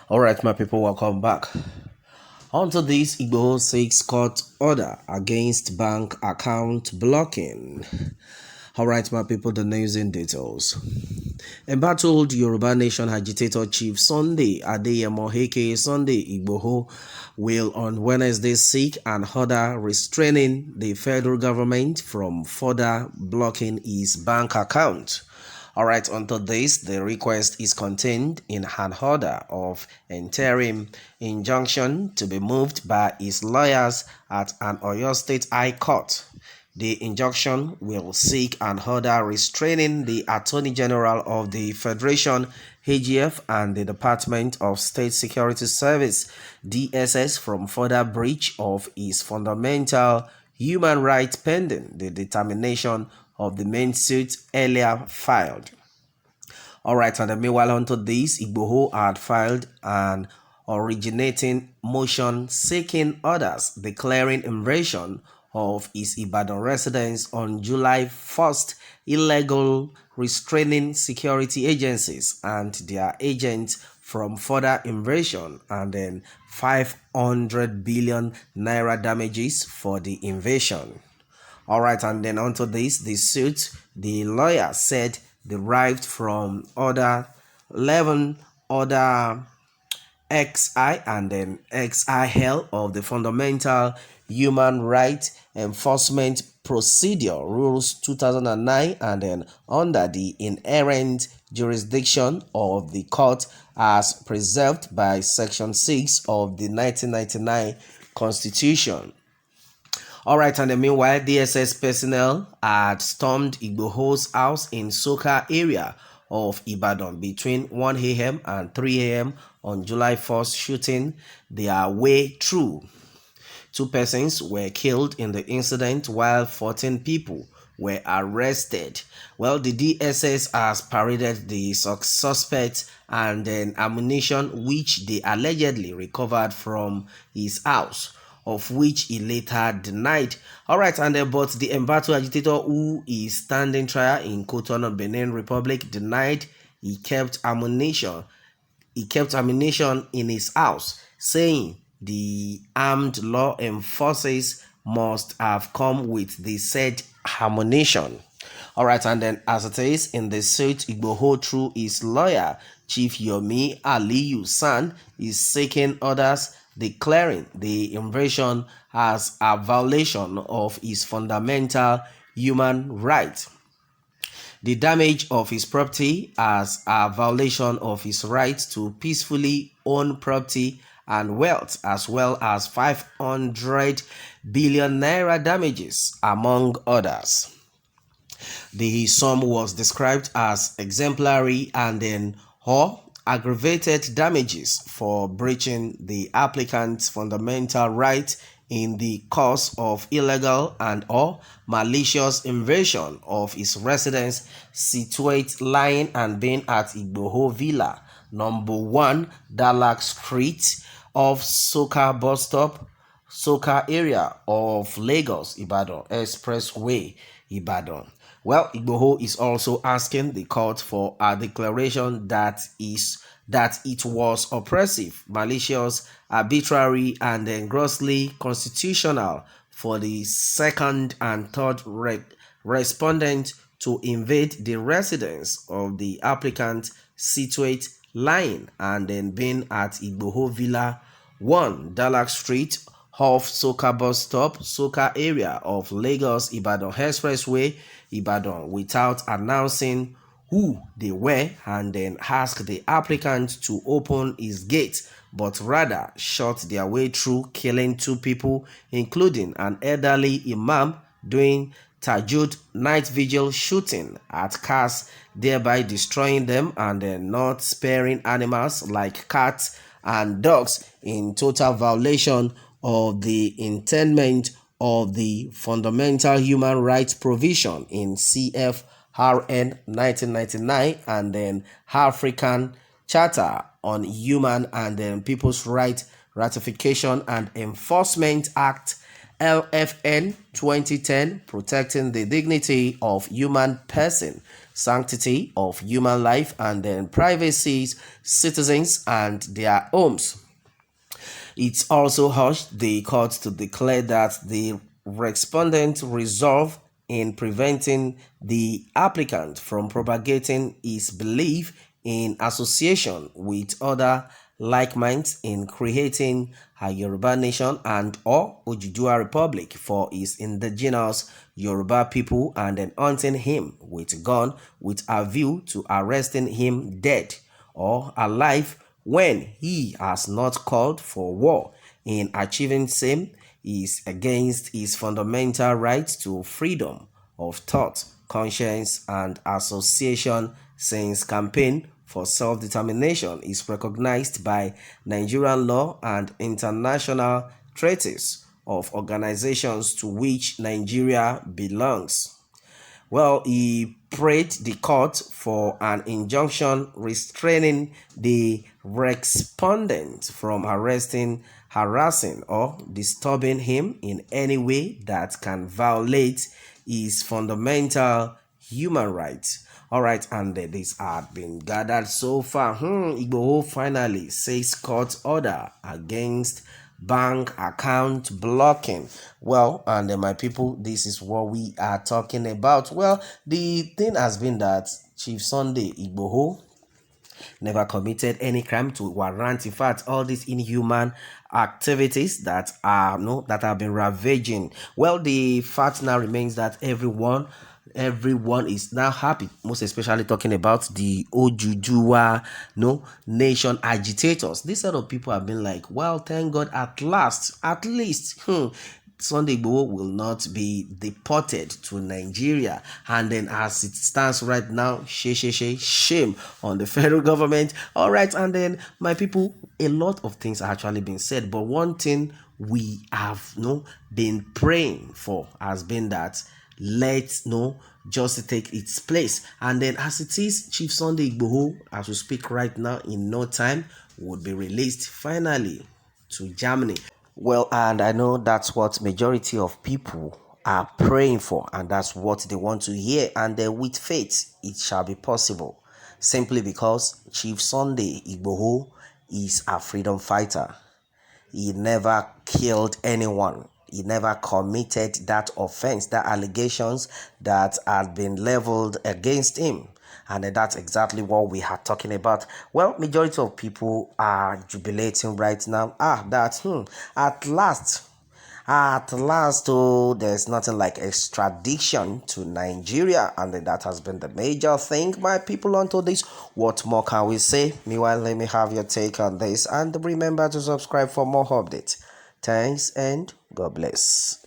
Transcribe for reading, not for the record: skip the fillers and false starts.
All right, my people, welcome back. Onto this, Igboho seeks court order against bank account blocking. All right, my people, the news in details. Embattled Yoruba Nation agitator Chief Sunday Adeyemo aka Sunday Igboho will on Wednesday seek an order restraining the federal government from further blocking his bank account. Alright, until this, the request is contained in an order of interim injunction to be moved by his lawyers at an Oyo State High Court. The injunction will seek an order restraining the Attorney General of the Federation, AGF, and the Department of State Security Service, DSS, from further breach of his fundamental human rights pending the determination of the main suit earlier filed. Alright, and meanwhile onto this, Igboho had filed an originating motion seeking orders declaring invasion of his Ibadan residence on July 1st, illegal, restraining security agencies and their agents from further invasion, and then 500 billion naira damages for the invasion. Alright, and then onto this, the suit, the lawyer said, derived from other 11 other XI and then XIL of the Fundamental Human Rights Enforcement Procedure Rules 2009, and then under the inherent jurisdiction of the court as preserved by Section 6 of the 1999 Constitution. Alright, and then meanwhile, DSS personnel had stormed Igboho's house in Soka area of Ibadan between 1 a.m. and 3 a.m. on July 1st, shooting their way through. 2 persons were killed in the incident while 14 people were arrested. Well, the DSS has paraded the suspects and then ammunition which they allegedly recovered from his house, of which he later denied. Alright, and but the embattled agitator who is standing trial in Cotonou, Benin Republic, denied he kept ammunition in his house, saying the armed law enforcers must have come with the said ammunition. Alright, and then as it is in the suit, Igboho, through his lawyer, Chief Yomi Aliyu San, is seeking orders declaring the invasion as a violation of his fundamental human right, the damage of his property as a violation of his right to peacefully own property and wealth, as well as 500 billion naira damages, among others. The sum was described as exemplary and then aggravated damages for breaching the applicant's fundamental right in the course of illegal and or malicious invasion of his residence situate lying and being at Igboho Villa, number 1 Dalak Street off Soka bus stop, Soka area of Lagos Ibadan Expressway, Ibadan. Well, Igboho is also asking the court for a declaration that it was oppressive, malicious, arbitrary, and then grossly constitutional for the second and third respondent to invade the residence of the applicant situate lying and then being at Igboho Villa 1 Dalak Street off Soka bus stop, Soka area of Lagos Ibadan Expressway, Ibadan, without announcing who they were, and then asked the applicant to open his gate, but rather shot their way through, killing 2 people, including an elderly imam doing Tajud night vigil shooting at cars, thereby destroying them and then not sparing animals like cats and dogs, in total violation of the intendment of the fundamental human rights provision in CFRN 1999 and then African Charter on Human and then People's Rights Ratification and Enforcement Act LFN 2010, Protecting the Dignity of Human Person, Sanctity of Human Life, and then Privacies, Citizens, and Their Homes. It also urged the court to declare that the respondent resolve in preventing the applicant from propagating his belief in association with other like minds in creating a Yoruba nation and or Ojibwa Republic for his indigenous Yoruba people, and then hunting him with a gun with a view to arresting him dead or alive when he has not called for war. In achieving same is against his fundamental right to freedom of thought, conscience, and association, since campaign for self-determination is recognized by Nigerian law and international treaties of organizations to which Nigeria belongs. Well, he prayed the court for an injunction restraining the respondent from arresting, harassing, or disturbing him in any way that can violate his fundamental human rights. All right, and this had been gathered so far. Igboho finally says court order against bank account blocking. Well, and my people, this is what we are talking about. Well, the thing has been that Chief Sunday Igboho never committed any crime to warrant, in fact, all these inhuman activities that are that have been ravaging. Well, the fact now remains that everyone is now happy, most especially talking about the Ojujua nation agitators. This set of people have been like, well, thank God, at least Sunday Igboho will not be deported to Nigeria. And then as it stands right now, shame on the federal government. All right, and then my people, a lot of things are actually being said, but one thing we have been praying for has been that let's just take its place. And then as it is, Chief Sunday Igboho, as we speak right now, in no time would be released finally to Germany. Well, and I know that's what majority of people are praying for, and that's what they want to hear. And with faith, it shall be possible. Simply because Chief Sunday Igboho is a freedom fighter. He never killed anyone. He never committed that offense, that allegations that had been leveled against him. And that's exactly what we are talking about. Well, majority of people are jubilating right now. At last, there's nothing like extradition to Nigeria, and that has been the major thing, my people, onto this. What more can we say? Meanwhile, let me have your take on this, and remember to subscribe for more updates. Thanks, and God bless.